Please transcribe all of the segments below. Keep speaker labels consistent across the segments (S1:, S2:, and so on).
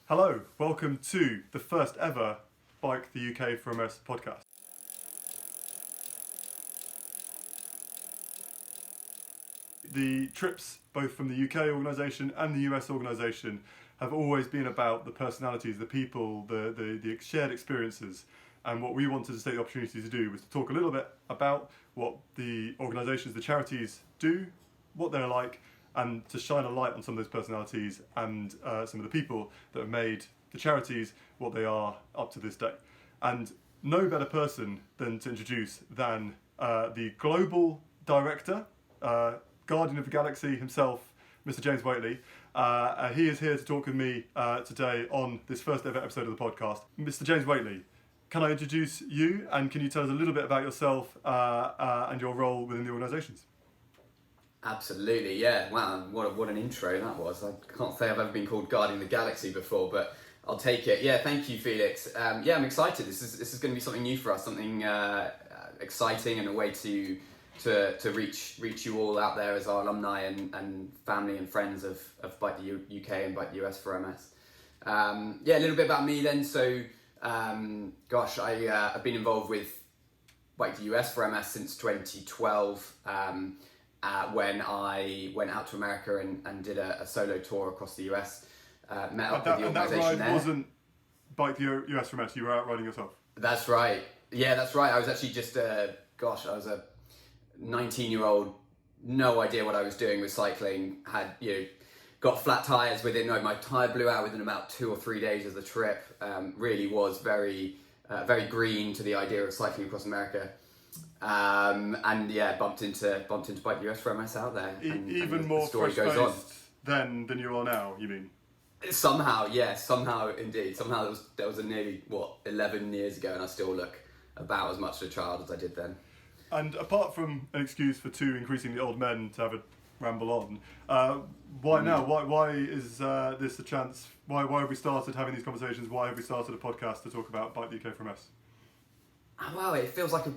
S1: Hello, welcome to the first ever Bike the UK from us podcast. The trips, both from the UK organisation and the US organisation, have always been about the personalities, the people, the shared experiences. And what we wanted to take the opportunity to do was to talk a little bit about what the organisations, the charities do, what they're like, and to shine a light on some of those personalities and some of the people that have made the charities what they are up to this day. And no better person than to introduce than the global director, Guardian of the Galaxy himself, Mr. James Whateley. He is here to talk with me today on this first ever episode of the podcast. Mr. James Whateley, can I introduce you, and can you tell us a little bit about yourself and your role within the organisations?
S2: Absolutely, yeah. Wow, what an intro that was. I can't say I've ever been called Guardian of the Galaxy before, but I'll take it. Yeah, thank you, Felix. I'm excited. This is going to be something new for us, something exciting, and a way to reach you all out there as our alumni and family and friends of Bike the UK and Bike the US for MS. A little bit about me then. So, I've been involved with Bike the US for MS since 2012. When I went out to America and did a solo tour across the US, met up with the organisation there.
S1: And that ride wasn't Bike the US from us, you were out riding yourself?
S2: That's right. Yeah, that's right. I was actually just, I was a 19-year-old, no idea what I was doing with cycling, got flat tyres my tyre blew out within about 2 or 3 days of the trip, really was very green to the idea of cycling across America. Bumped into Bike US for MS out there.
S1: Even more fresh-faced than you are now, you mean?
S2: Somehow indeed. Somehow that was nearly 11 years ago, and I still look about as much of a child as I did then.
S1: And apart from an excuse for two increasingly old men to have a ramble on, why now? Why is this a chance? Why have we started having these conversations? Why have we started a podcast to talk about Bike the UK from us?
S2: Wow, it feels like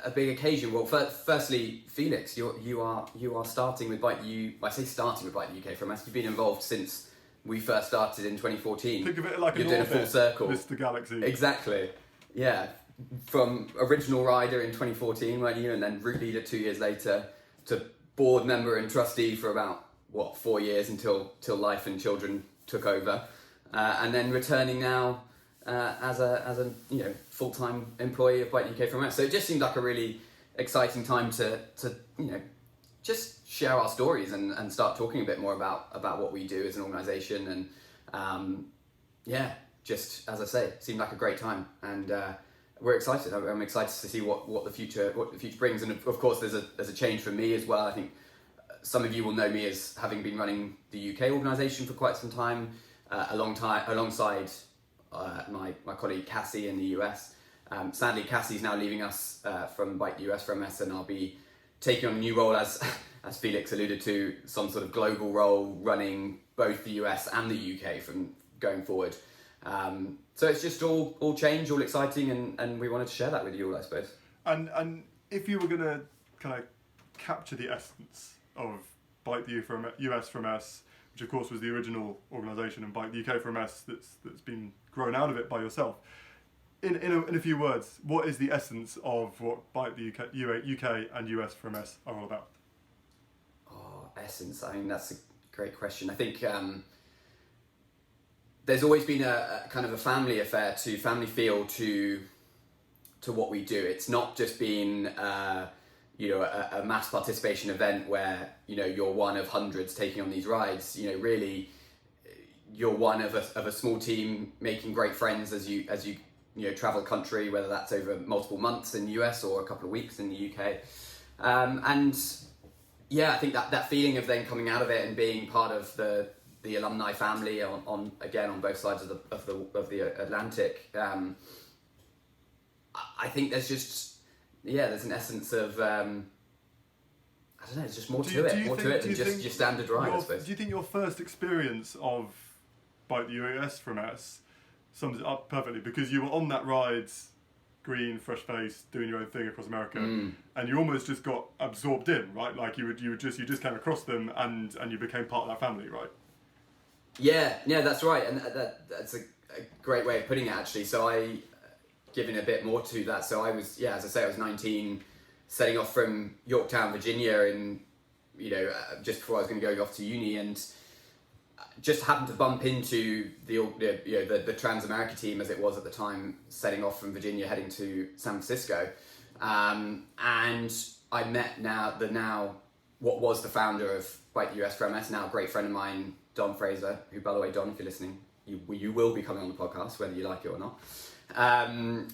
S2: a big occasion. Well, firstly, Felix, you are starting with Bike the UK. I say starting with Bike the UK from us. You've been involved since we first started in 2014.
S1: Think of it like
S2: you're doing a full circle,
S1: Mr. Galaxy.
S2: Exactly. Yeah, from original rider in 2014, weren't you, and then route leader 2 years later, to board member and trustee for about 4 years until life and children took over, and then returning now as a full-time employee of Bike UK from us. So it just seemed like a really exciting time to just share our stories and start talking a bit more about what we do as an organisation, and just as I say, it seemed like a great time, and we're excited. I'm excited to see what the future brings, and of course there's a change for me as well. I think some of you will know me as having been running the UK organisation for quite some time, alongside my colleague Cassie in the US. Sadly, Cassie's now leaving us from Bike US from MS, and I'll be taking on a new role as Felix alluded to, some sort of global role running both the US and the UK from going forward. So it's just all change, all exciting, and we wanted to share that with you all, I suppose.
S1: And if you were going to kind of capture the essence of Bike the US from us, which of course was the original organisation, and Bike the UK from us that's been grown out of it by yourself, in a few words, what is the essence of what Bike the UK and US from us are all about?
S2: Oh, essence. I mean, that's a great question. I think there's always been a kind of a family feel to what we do. It's not just been a mass participation event where you're one of hundreds taking on these rides. Really, you're one of a small team making great friends as you travel the country, whether that's over multiple months in the US or a couple of weeks in the UK. I think that feeling of then coming out of it and being part of the alumni family on both sides of the Atlantic. I think there's an essence of I don't know. It's just more to it than just your standard ride, I suppose.
S1: Do you think your first experience of Bike the US from us sums it up perfectly? Because you were on that ride, green, fresh-faced, doing your own thing across America, and you almost just got absorbed in, right? Like you just came across them and you became part of that family, right?
S2: Yeah, that's right, and that's a great way of putting it, actually. So I, giving a bit more to that, so I was, as I say, I was 19, setting off from Yorktown, Virginia, in, just before I was going to go off to uni, and just happened to bump into the Trans-America team, as it was at the time, setting off from Virginia heading to San Francisco, and I met what was the founder of Bike the US for MS, now a great friend of mine, Don Fraser, who, by the way, Don, if you're listening, you will be coming on the podcast, whether you like it or not. And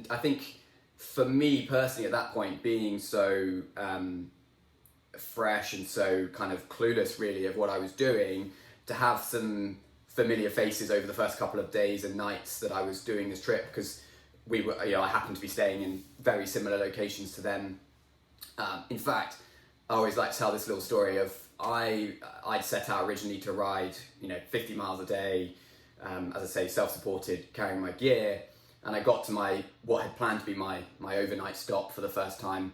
S2: I think for me personally at that point, being so fresh and so kind of clueless really of what I was doing, to have some familiar faces over the first couple of days and nights that I was doing this trip, because I happened to be staying in very similar locations to them. In fact, I always like to tell this little story of I'd set out originally to ride 50 miles a day, as I say, self-supported, carrying my gear, and I got to what had planned to be my overnight stop for the first time,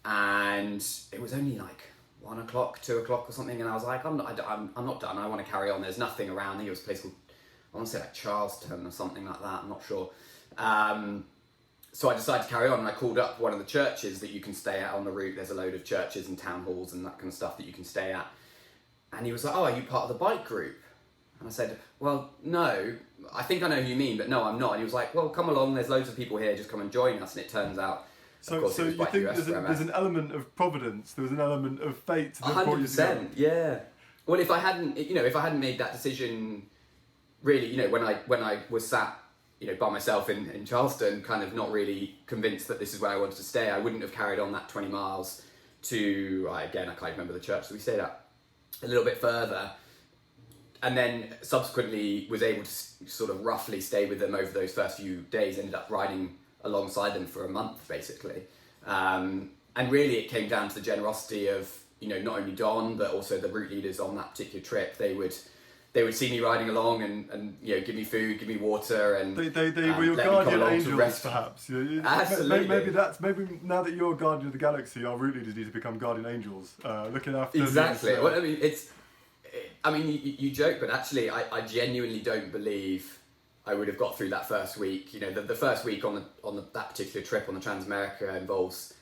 S2: and it was only like 1 o'clock, 2 o'clock or something, and I was like, I'm not done, I want to carry on, there's nothing around. I think it was a place called, I want to say like Charleston or something like that, I'm not sure. So I decided to carry on, and I called up one of the churches that you can stay at on the route. There's a load of churches and town halls and that kind of stuff that you can stay at. And he was like, "Oh, are you part of the bike group?" And I said, "Well, no, I think I know who you mean, but no, I'm not." And he was like, "Well, come along, there's loads of people here, just come and join us." And it turns out,
S1: So you think there's an element of providence, there was an element of fate that brought you together?
S2: 100%, yeah. Well, if I hadn't made that decision, really, when I was sat, by myself in Charleston, kind of not really convinced that this is where I wanted to stay, I wouldn't have carried on that 20 miles to, again, I can't remember the church that we stayed at, a little bit further, and then subsequently was able to sort of roughly stay with them over those first few days, ended up riding alongside them for a month, basically. And really it came down to the generosity of, not only Don, but also the route leaders on that particular trip. They would see me riding along and give me food, give me water, and
S1: they were your guardian angels, perhaps.
S2: Absolutely.
S1: Maybe now that you're guardian of the galaxy, our route leaders need to become guardian angels, looking after.
S2: Exactly. Well, you joke, but actually, I genuinely don't believe I would have got through that first week. The first week on that particular trip on the Trans-America involves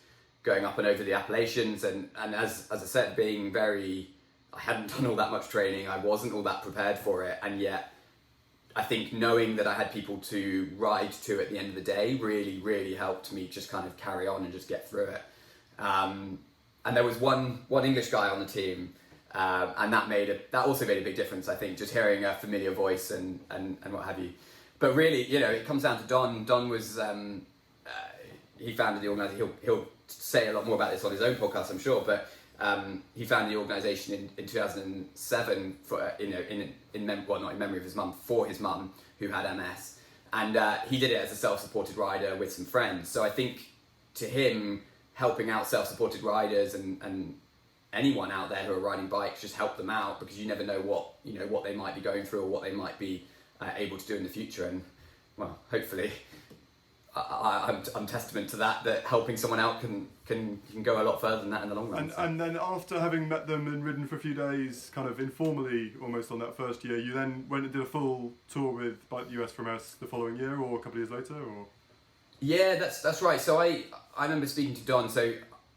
S2: going up and over the Appalachians, and as I said, being I hadn't done all that much training, I wasn't all that prepared for it, and yet I think knowing that I had people to ride to at the end of the day really, really helped me just kind of carry on and just get through it. And there was one English guy on the team, and that also made a big difference, I think, just hearing a familiar voice and what have you. But really, it comes down to Don. Don was, he founded the organisation. He'll say a lot more about this on his own podcast, I'm sure, but he founded the organisation in 2007 for not in memory of his mum, for his mum who had MS, and he did it as a self-supported rider with some friends. So I think to him, helping out self-supported riders and anyone out there who are riding bikes, just help them out, because you never know what they might be going through or what they might be able to do in the future. And well, hopefully I'm testament to that helping someone out can go a lot further than that in the long run.
S1: And then after having met them and ridden for a few days, kind of informally almost on that first year, you then went and did a full tour with Bike the US from us the following year, or a couple of years later, or? Yeah,
S2: that's right. So I remember speaking to Don. So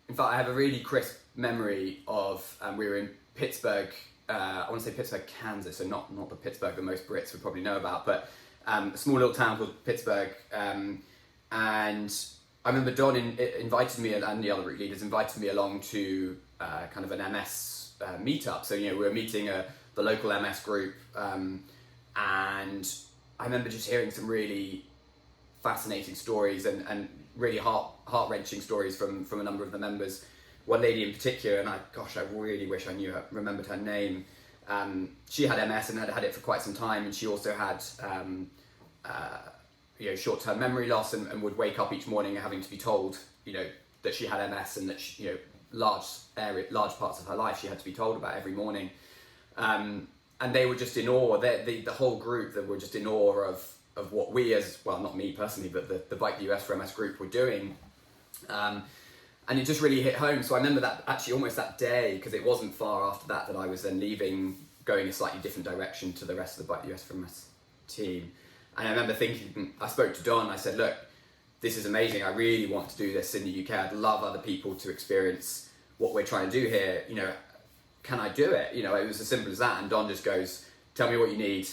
S2: in fact, I have a really crisp memory of we were in Pittsburgh. I want to say Pittsburgh, Kansas. So not the Pittsburgh that most Brits would probably know about, but a small little town called Pittsburgh. And I remember Don invited me, and the other route leaders invited me along to kind of an MS meetup. So we were meeting the local MS group, and I remember just hearing some really fascinating stories and really heart-wrenching stories from a number of the members. One lady in particular, and I really wish I remembered her name. She had MS and had had it for quite some time, and she also had short-term memory loss, and would wake up each morning having to be told, that she had MS, and that she, large parts of her life she had to be told about every morning. And they were just in awe. The whole group, that were just in awe of what we, as well, not me personally, but the Bike the US for MS group were doing. And it just really hit home. So I remember that actually almost that day, because it wasn't far after that I was then leaving, going a slightly different direction to the rest of the Bike the US from us team. And I remember thinking, I spoke to Don, I said, look, this is amazing. I really want to do this in the UK. I'd love other people to experience what we're trying to do here. You know, can I do it? You know, it was as simple as that. And Don just goes, tell me what you need.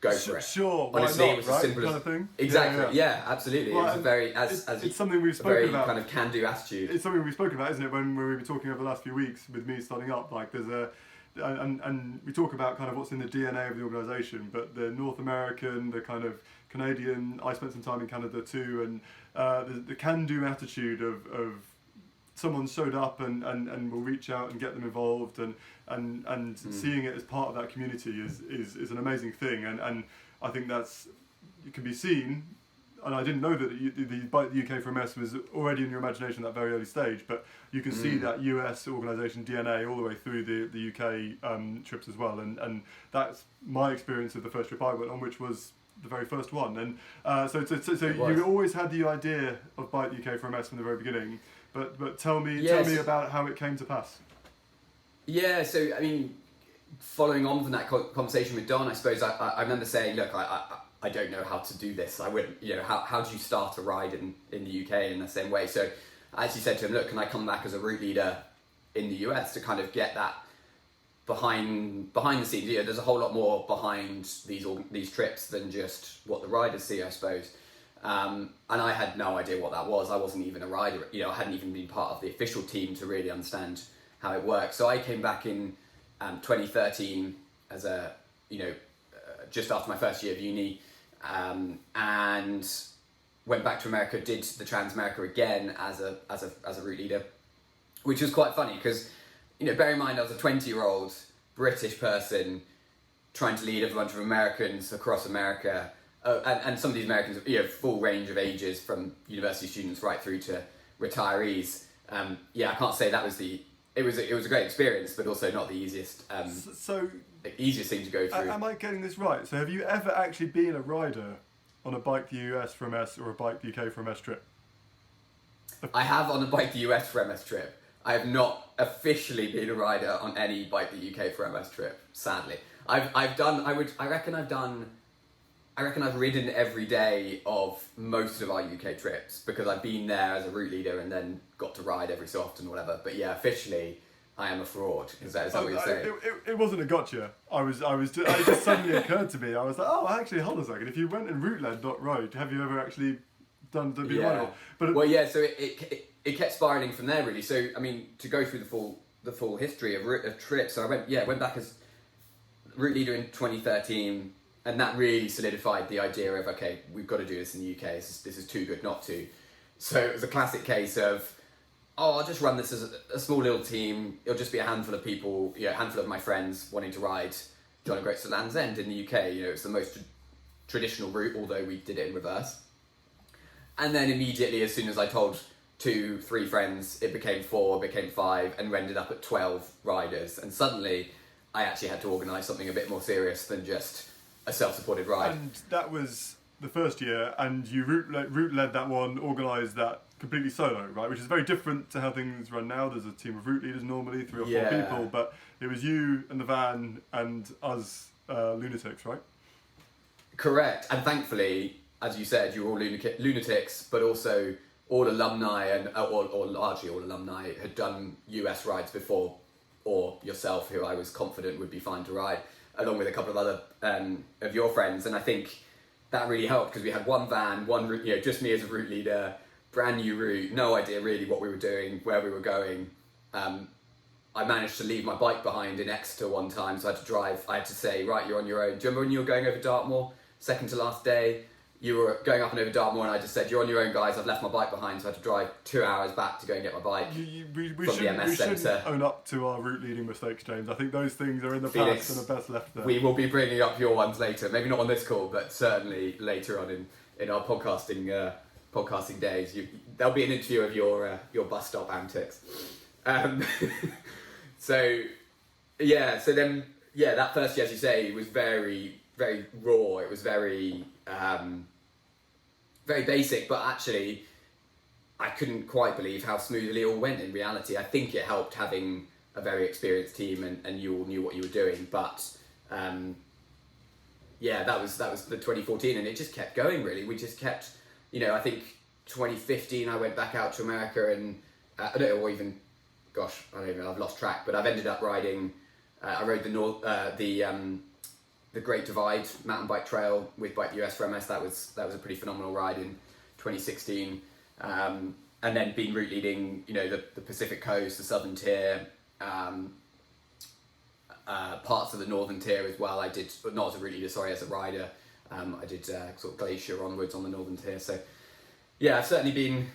S2: Go for it.
S1: Sure,
S2: honestly,
S1: why not,
S2: it was
S1: right?
S2: as simple
S1: kind
S2: as
S1: of thing.
S2: exactly. Yeah, absolutely.
S1: Well,
S2: it was a very
S1: it's something we've spoken
S2: very
S1: about.
S2: kind of can-do attitude.
S1: It's something we've spoken about, isn't it? When we were talking over the last few weeks with me starting up, like there's and we talk about kind of what's in the DNA of the organisation, but the North American, the kind of Canadian. I spent some time in Canada too, and the can-do attitude of someone showed up and will reach out and get them involved and seeing it as part of that community is an amazing thing, and I think it can be seen, and I didn't know that the Bike the UK for MS was already in your imagination at that very early stage, but you can see that US organisation DNA all the way through the UK trips as well, and that's my experience of the first trip I went on, which was the very first one, and so you always had the idea of Bike the UK for MS from the very beginning, but tell me about how it came to pass.
S2: Yeah, so I mean, following on from that conversation with Don, I suppose I remember saying, look, I don't know how to do this. I wouldn't, you know, how do you start a ride in the UK in the same way? So I actually said to him, look, can I come back as a route leader in the US to kind of get that behind the scenes? You know, there's a whole lot more behind these trips than just what the riders see, I suppose. And I had no idea what that was. I wasn't even a rider. You know, I hadn't even been part of the official team to really understand how it worked. So I came back in 2013 as just after my first year of uni, and went back to America. Did the Trans America again as a route leader, which was quite funny because, you know, bear in mind I was a 20-year-old British person trying to lead a bunch of Americans across America. And some of these Americans, you know, full range of ages from university students right through to retirees. I can't say that was it was a great experience, but also not the easiest. The easiest thing to go through.
S1: Am I getting this right? So have you ever actually been a rider on a Bike the US for MS or a Bike the UK for MS trip?
S2: I have on a Bike the US for MS trip. I have not officially been a rider on any Bike the UK for MS trip. Sadly, I reckon I've ridden every day of most of our UK trips because I've been there as a route leader and then got to ride every so often or whatever. But yeah, officially, I am a fraud. Is that what you're saying?
S1: It wasn't a gotcha. It just suddenly occurred to me. I was like, oh, actually, hold on a second. If you went and route led, not rode, have you ever actually done to be one?
S2: So it kept spiraling from there really. So I mean, to go through the full history of trips. So I went back as route leader in 2013. And that really solidified the idea of, okay, we've got to do this in the UK. This is too good not to. So it was a classic case of, I'll just run this as a small little team. It'll just be a handful of people, a handful of my friends wanting to ride John O'Groats to Land's End in the UK. You know, it's the most traditional route, although we did it in reverse. And then immediately, as soon as I told 2-3 friends, it became 4, became 5, and we ended up at 12 riders. And suddenly, I actually had to organise something a bit more serious than just a self-supported ride.
S1: And that was the first year, and you route led that one, organised that completely solo, right? Which is very different to how things run now. There's a team of route leaders normally, 3 or 4 people, but it was you and the van and us lunatics, right?
S2: Correct, and thankfully, as you said, you were all lunatics, but also all alumni or largely all alumni had done US rides before, or yourself, who I was confident would be fine to ride, along with a couple of other of your friends. And I think that really helped because we had one van, one route, just me as a route leader, brand new route, no idea really what we were doing, where we were going. I managed to leave my bike behind in Exeter one time, so I had to drive. I had to say, right, you're on your own. Do you remember when you were going over Dartmoor, second to last day? You were going up and over Dartmoor, and I just said, you're on your own, guys. I've left my bike behind, so I had to drive 2 hours back to go and get my bike
S1: we shouldn't own up to our route leading mistakes, James. I think those things are in the
S2: Felix,
S1: past and are best left there.
S2: We will be bringing up your ones later. Maybe not on this call, but certainly later on in our podcasting days. There'll be an interview of your bus stop antics. So then that first year, as you say, was very, very raw. It was very very basic, but actually I couldn't quite believe how smoothly it all went in reality. I think it helped having a very experienced team and you all knew what you were doing. But yeah, that was the 2014, and it just kept going really. We just kept, I think 2015 I went back out to America, and I don't know, or even, gosh, I don't know, I've lost track, but I've ended up riding, I rode the Great Divide mountain bike trail with Bike US for MS. That was a pretty phenomenal ride in 2016. And then been route leading, the Pacific Coast, the Southern Tier, parts of the Northern Tier as well. I did, not as a route leader, sorry, as a rider. I did sort of glacier onwards on the Northern Tier. So yeah, I've certainly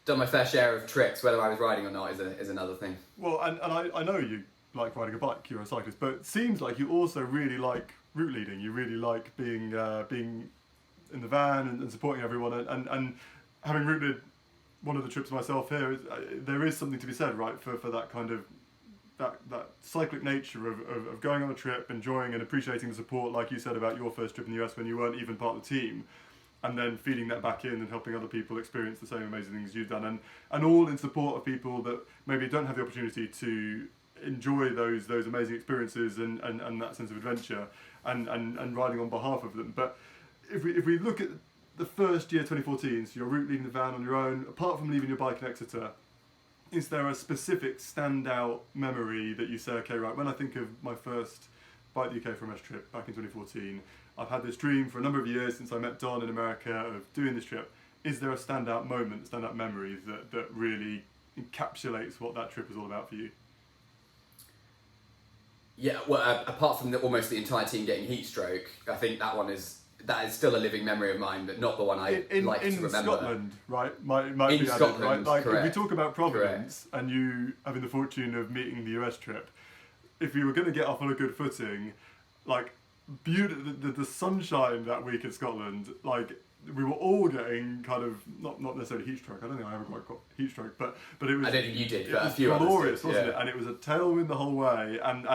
S2: done my fair share of trips. Whether I was riding or not is another thing.
S1: Well, and I know you like riding a bike, you're a cyclist, but it seems like you also really like route leading. You really like being in the van and supporting everyone, and having routed one of the trips myself here, there is something to be said, right, for that kind of that cyclic nature of going on a trip, enjoying and appreciating the support, like you said about your first trip in the US when you weren't even part of the team, and then feeding that back in and helping other people experience the same amazing things you've done, and all in support of people that maybe don't have the opportunity to enjoy those amazing experiences and that sense of adventure and riding on behalf of them. But if we look at the first year, 2014, so you're route leading the van on your own, apart from leaving your bike in Exeter, is there a specific standout memory that you say, okay, right, when I think of my first Bike the UK for MS trip back in 2014, I've had this dream for a number of years since I met Don in America of doing this trip. Is there a standout moment, standout memory that really encapsulates what that trip was all about for you?
S2: Yeah, well, apart from almost the entire team getting heat stroke, I think that is still a living memory of mine, but not the one I like to remember. In
S1: Scotland, right? Might
S2: in
S1: be
S2: Scotland,
S1: added, right? Like,
S2: correct.
S1: if we talk about Providence and you having the fortune of meeting the US trip, if you were going to get off on a good footing, like, the sunshine that week in Scotland, like, we were all getting kind of, not necessarily heat stroke, I don't think I ever quite got heat stroke, but it was...
S2: I don't think you did, but
S1: it
S2: a few
S1: was glorious,
S2: did,
S1: wasn't it? And it was a tailwind the whole way, and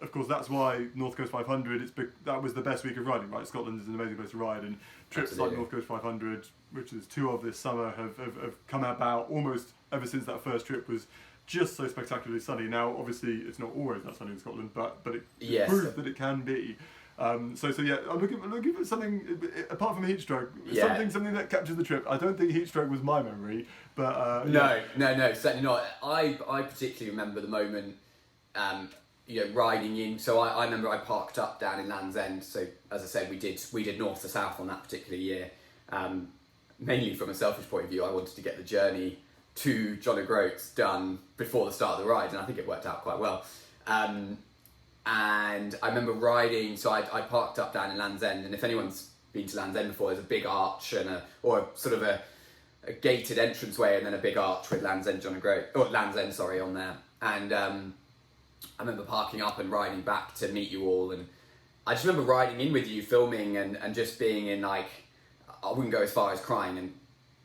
S1: of course that's why North Coast 500, that was the best week of riding, right? Scotland is an amazing place to ride, and trips
S2: Absolutely.
S1: like North Coast 500, which there's two of this summer, have come about almost ever since that first trip was just so spectacularly sunny. Now, obviously, it's not always that sunny in Scotland, but it
S2: Yes.
S1: proved that it can be. So yeah, I'm looking for something apart from heat stroke.
S2: Yeah.
S1: Something that captures the trip. I don't think heat stroke was my memory, but
S2: No, certainly not. I particularly remember the moment, riding in. So I remember I parked up down in Land's End. So as I said, we did north to south on that particular year. Mainly from a selfish point of view, I wanted to get the journey to John O'Groats done before the start of the ride, and I think it worked out quite well. And I remember riding, so I parked up down in Land's End, and if anyone's been to Land's End before, there's a big arch or sort of a gated entranceway, and then a big arch with Land's End on there. And I remember parking up and riding back to meet you all, and I just remember riding in with you, filming, and just being in, like, I wouldn't go as far as crying, and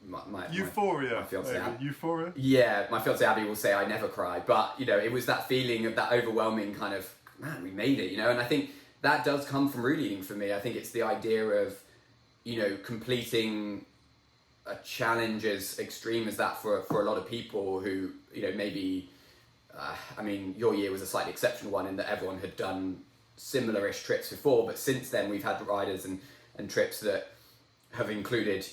S2: my
S1: euphoria.
S2: my fiance Abby.
S1: Euphoria.
S2: Yeah, my fiance Abby will say I never cry, but it was that feeling of that overwhelming kind of, man, we made it, and I think that does come from route leading for me. I think it's the idea of, completing a challenge as extreme as that for a lot of people who, maybe, your year was a slightly exceptional one in that everyone had done similar-ish trips before, but since then we've had riders and trips that have included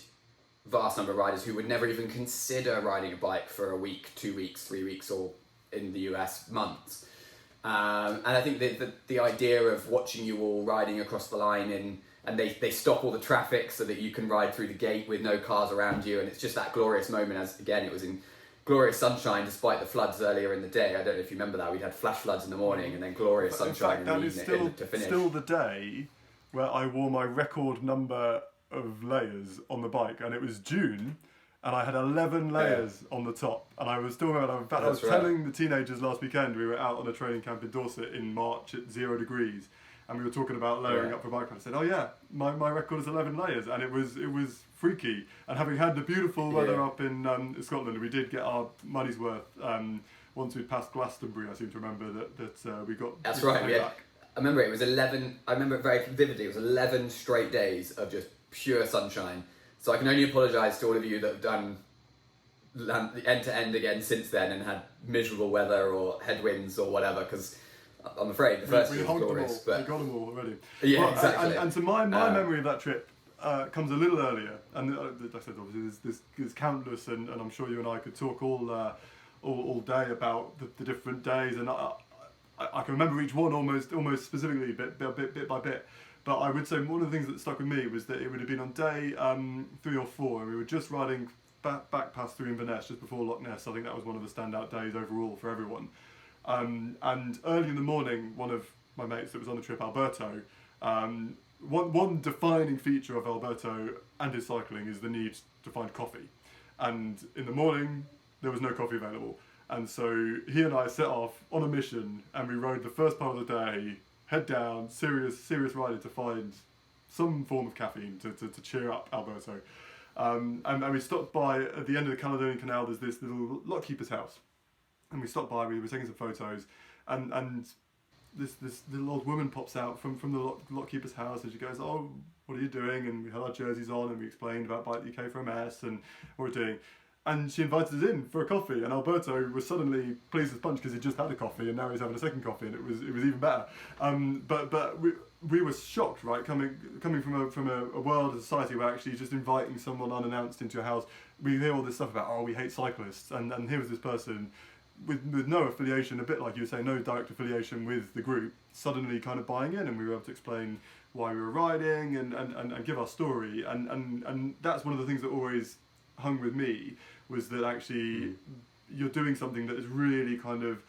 S2: vast number of riders who would never even consider riding a bike for a week, 2 weeks, 3 weeks, or in the US, months. And I think the idea of watching you all riding across the line and they stop all the traffic so that you can ride through the gate with no cars around you, and it's just that glorious moment, as again it was in glorious sunshine despite the floods earlier in the day. I don't know if you remember that, we'd had flash floods in the morning and then glorious sunshine in the evening to finish.
S1: Still the day where I wore my record number of layers on the bike, and it was June, and I had 11 layers on the top, and I was still remember. In fact, I was telling the teenagers last weekend, we were out on a training camp in Dorset in March at 0 degrees, and we were talking about layering up for bike ride. I said, oh yeah, my record is 11 layers, and it was freaky. And having had the beautiful weather up in Scotland, we did get our money's worth. Once we passed Glastonbury, I seem to remember that we got.
S2: That's right. Yeah. I remember it was 11. I remember it very vividly. It was 11 straight days of just pure sunshine. So I can only apologise to all of you that have done end to end again since then and had miserable weather or headwinds or whatever, because I'm afraid the first year was glorious.
S1: But we got them all already.
S2: Yeah,
S1: well,
S2: exactly.
S1: And so my memory of that trip comes a little earlier, and like I said, obviously there's countless, and I'm sure you and I could talk all day about the different days, and I can remember each one almost specifically, bit by bit. But I would say one of the things that stuck with me was that it would have been on day 3 or 4, and we were just riding back past through Inverness just before Loch Ness. I think that was one of the standout days overall for everyone. And early in the morning, one of my mates that was on the trip, Alberto, one defining feature of Alberto and his cycling is the need to find coffee. And in the morning, there was no coffee available. And so he and I set off on a mission, and we rode the first part of the day, head down, serious riding to find some form of caffeine to cheer up Alberto. And we stopped by, at the end of the Caledonian Canal, there's this little lockkeeper's house. And we stopped by, we were taking some photos, and this little old woman pops out from the lockkeeper's house, and she goes, "Oh, what are you doing?" And we had our jerseys on, and we explained about Bike UK for MS and what we're doing. And she invited us in for a coffee, and Alberto was suddenly pleased as punch because he'd just had a coffee, and now he's having a second coffee, and it was even better. But we were shocked, right? Coming from a world, a society where actually just inviting someone unannounced into your house, we hear all this stuff about, oh, we hate cyclists, and here was this person with no affiliation, a bit like you were saying, no direct affiliation with the group, suddenly kind of buying in, and we were able to explain why we were riding and give our story, and that's one of the things that always hung with me, was that actually you're doing something that is really kind of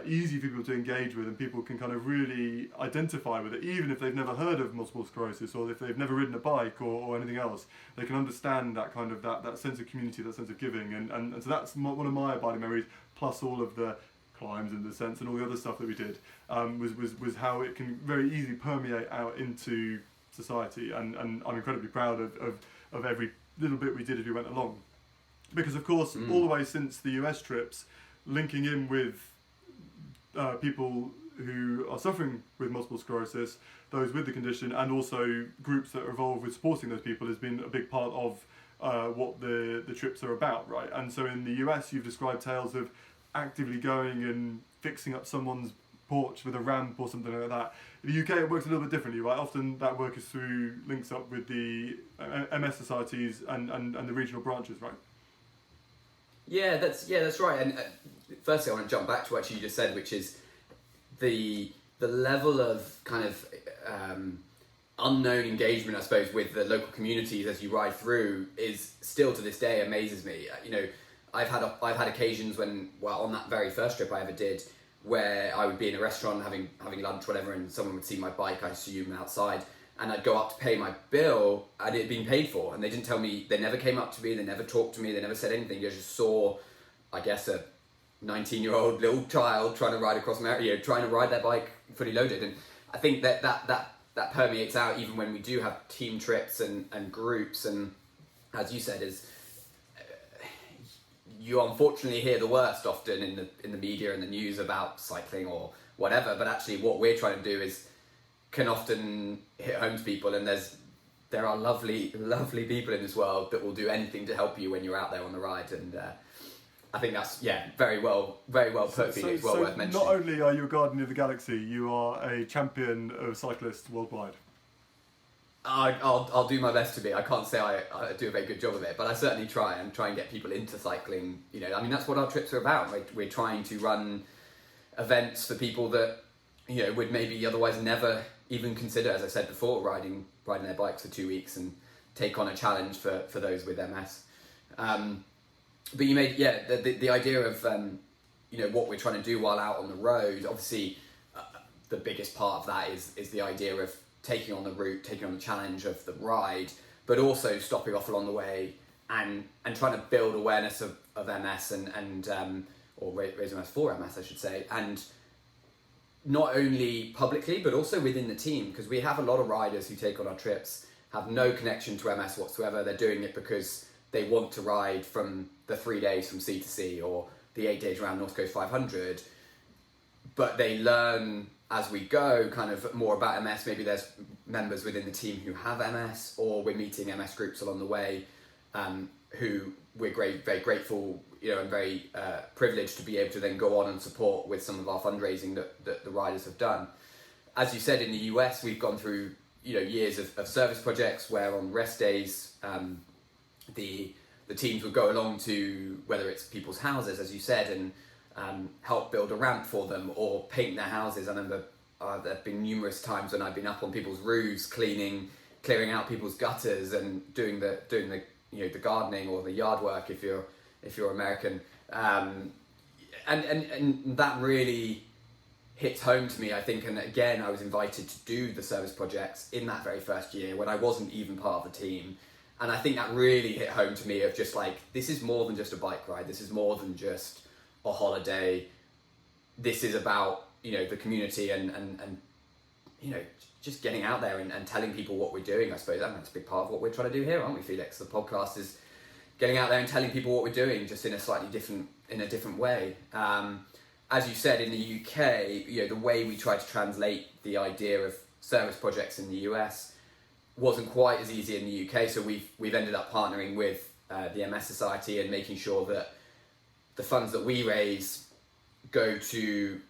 S1: easy for people to engage with, and people can kind of really identify with it, even if they've never heard of multiple sclerosis, or if they've never ridden a bike or anything else. They can understand that kind of that sense of community, that sense of giving, and so that's one of my abiding memories, plus all of the climbs and descents and all the other stuff that we did, was how it can very easily permeate out into society, and I'm incredibly proud of every little bit we did as we went along, because of course all the way since the US trips, linking in with people who are suffering with multiple sclerosis, those with the condition, and also groups that are involved with supporting those people, has been a big part of what the trips are about, right? And so in the US, you've described tales of actively going and fixing up someone's porch with a ramp or something like that. In the UK, it works a little bit differently, right? Often that work is through links up with the MS societies and the regional branches, right?
S2: Yeah, that's right. And firstly, I want to jump back to what you just said, which is the level of kind of unknown engagement, I suppose, with the local communities as you ride through is still to this day amazes me. You know, I've had occasions when, well, on that very first trip I ever did, where I would be in a restaurant having lunch, whatever, and someone would see my bike, I assume, outside, and I'd go up to pay my bill, and it had been paid for, and they didn't tell me, they never came up to me, they never talked to me, they never said anything. They just saw, I guess, a 19-year-old little child trying to ride across America, you know, trying to ride their bike fully loaded. And I think that permeates out even when we do have team trips and groups, and as you said, is you unfortunately hear the worst often in the media and the news about cycling or whatever, but actually what we're trying to do can often hit home to people, and there are lovely people in this world that will do anything to help you when you're out there on the ride, and I think that's very well put, Felix, well worth mentioning.
S1: Not only are you a guardian of the galaxy, you are a champion of cyclists worldwide.
S2: I'll do my best to be. I can't say I do a very good job of it, but I certainly try and get people into cycling. You know, I mean, that's what our trips are about. We're trying to run events for people that, you know, would maybe otherwise never even consider, as I said before, riding their bikes for 2 weeks, and take on a challenge for those with MS. But you made the idea of you know, what we're trying to do while out on the road. Obviously, the biggest part of that is the idea of taking on the route, taking on the challenge of the ride, but also stopping off along the way and trying to build awareness of MS and or raise awareness for MS, I should say, and not only publicly but also within the team, because we have a lot of riders who take on our trips have no connection to MS whatsoever. They're doing it because they want to ride from the 3 days from sea to sea, or the 8 days around North Coast 500, but they learn as we go kind of more about MS. Maybe there's members within the team who have MS, or we're meeting MS groups along the way, who we're very grateful, and very privileged to be able to then go on and support with some of our fundraising that the riders have done. As you said, in the US, we've gone through years of service projects where on rest days, the teams would go along to, whether it's people's houses, as you said, and help build a ramp for them or paint their houses. I remember there have been numerous times when I've been up on people's roofs, clearing out people's gutters and doing the the gardening or the yard work if you're American, and that really hits home to me, I think. And again, I was invited to do the service projects in that very first year when I wasn't even part of the team. And I think that really hit home to me of just like, this is more than just a bike ride. This is more than just a holiday. This is about, the community and just getting out there and telling people what we're doing. I suppose that's a big part of what we're trying to do here, aren't we, Felix? The podcast is getting out there and telling people what we're doing, just in a slightly different way. As you said, in the UK, the way we try to translate the idea of service projects in the US wasn't quite as easy in the UK. So we've ended up partnering with the MS Society and making sure that the funds that we raise go to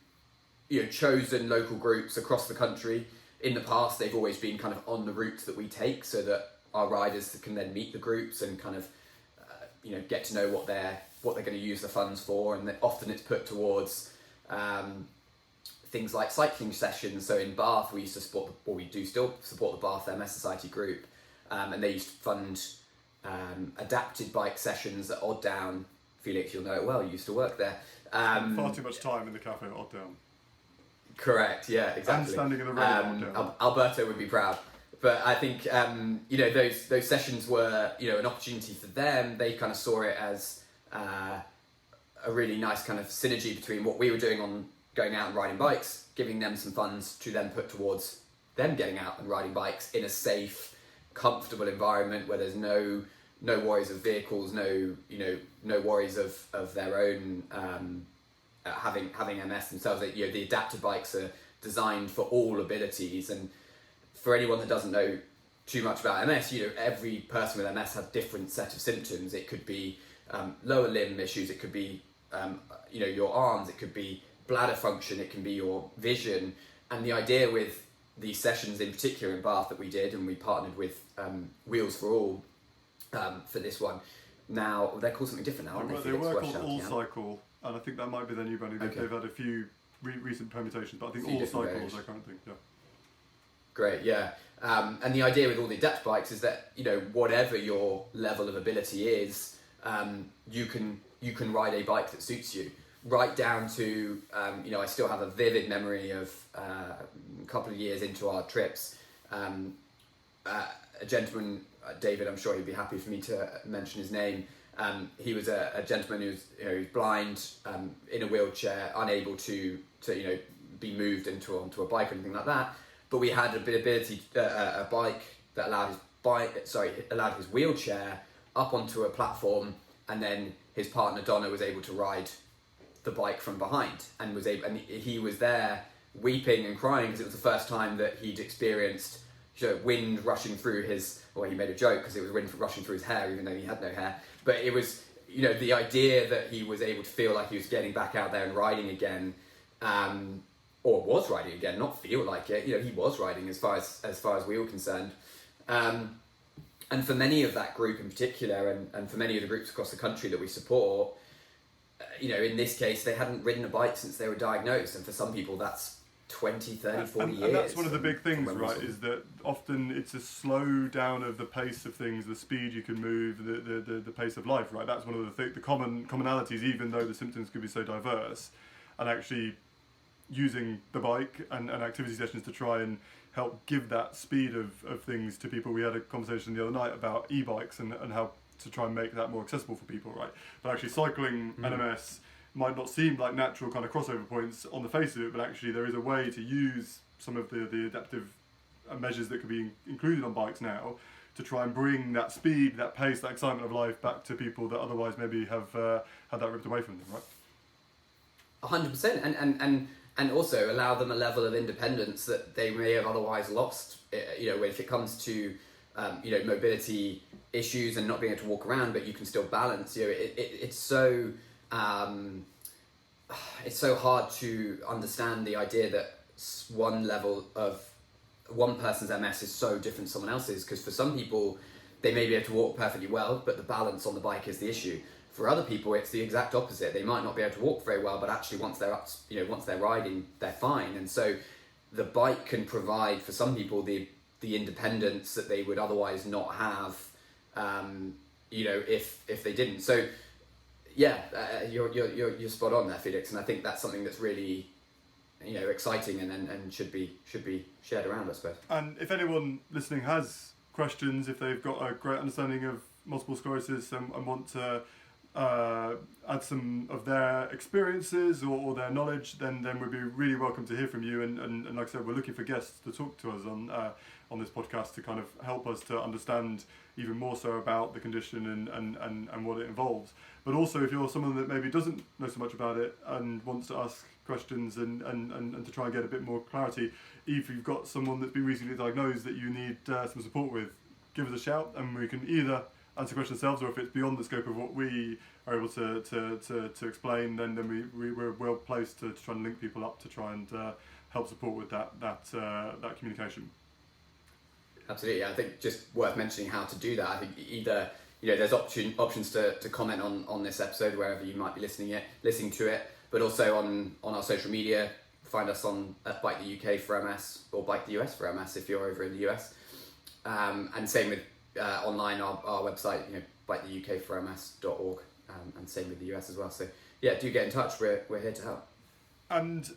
S2: chosen local groups across the country. In the past, they've always been kind of on the routes that we take, so that our riders can then meet the groups and kind of get to know what they're going to use the funds for. And often it's put towards things like cycling sessions. So in Bath, we used to support, or we do still support, the Bath MS Society group, and they used to fund adapted bike sessions at Odd Down. Felix, you'll know it well. You used to work there.
S1: Far too much time in the cafe at Odd Down.
S2: Correct. Yeah, exactly.
S1: And standing in the rain at Odd Down.
S2: Alberto would be proud. But I think those sessions were an opportunity for them. They kind of saw it as a really nice kind of synergy between what we were doing on going out and riding bikes, giving them some funds to then put towards them getting out and riding bikes in a safe, comfortable environment where there's no worries of vehicles, no worries of their own having MS themselves. The adapted bikes are designed for all abilities. And for anyone that doesn't know too much about MS, every person with MS has a different set of symptoms. It could be lower limb issues, it could be your arms, it could be bladder function, it can be your vision. And the idea with these sessions in particular in Bath that we did, and we partnered with Wheels for All for this one. Now they're called something different now, aren't they?
S1: They were called All Cycle, and I think that might be their new branding.
S2: Okay.
S1: They've had a few recent permutations, but I think All Cycle is their current thing. Yeah.
S2: Great, yeah. And the idea with all the adapt bikes is that whatever your level of ability is, you can ride a bike that suits you. Right down to I still have a vivid memory of a couple of years into our trips. A gentleman, David, I'm sure he'd be happy for me to mention his name. He was a gentleman who was blind, in a wheelchair, unable to be moved onto a bike or anything like that. But we had a bike that allowed his wheelchair up onto a platform, and then his partner Donna was able to ride the bike from behind, and he was there weeping and crying because it was the first time that he'd experienced wind rushing through his. Well, he made a joke because it was wind rushing through his hair, even though he had no hair. But it was the idea that he was able to feel like he was getting back out there and riding again. Or was riding again, not feel like it. He was riding as far as we were concerned. And for many of that group in particular, and for many of the groups across the country that we support, in this case, they hadn't ridden a bike since they were diagnosed. And for some people, that's 20, 30, 40 years.
S1: And that's one of the big things, right, is that often it's a slow down of the pace of things, the speed you can move, the pace of life, right? That's one of the commonalities, even though the symptoms could be so diverse. And actually using the bike and activity sessions to try and help give that speed of things to people. We had a conversation the other night about e-bikes and how to try and make that more accessible for people, right? But actually cycling and MS might not seem like natural kind of crossover points on the face of it, but actually there is a way to use some of the adaptive measures that could be included on bikes now to try and bring that speed, that pace, that excitement of life back to people that otherwise maybe have had that ripped away from them, right?
S2: 100%, and also allow them a level of independence that they may have otherwise lost. If it comes to mobility issues and not being able to walk around, but you can still balance. It's so hard to understand the idea that one level of one person's MS is so different to someone else's, because for some people they may be able to walk perfectly well, but the balance on the bike is the issue. For other people, it's the exact opposite. They might not be able to walk very well, but actually once they're riding, they're fine. And so the bike can provide for some people the independence that they would otherwise not have, if they didn't. So yeah, you're spot on there, Felix. And I think that's something that's really, exciting and should be shared around, I suppose.
S1: And if anyone listening has questions, if they've got a great understanding of multiple sclerosis and want to add some of their experiences or their knowledge, then we'd be really welcome to hear from you. And like I said, we're looking for guests to talk to us on this podcast to kind of help us to understand even more so about the condition and what it involves. But also, if you're someone that maybe doesn't know so much about it and wants to ask questions and to try and get a bit more clarity, if you've got someone that's been recently diagnosed that you need some support with, give us a shout and we can either answer questions ourselves, or if it's beyond the scope of what we are able to explain, then we're well placed to try and link people up to try and help support with that communication.
S2: Absolutely. I think just worth mentioning how to do that. I think either there's options to comment on this episode wherever you might be listening to it, but also on our social media. Find us on at Bike the UK for MS or Bike the US for MS if you're over in the US, and same with online our website, biketheukforms.org, and same with the US as well. So yeah, do get in touch. We're here to help.
S1: And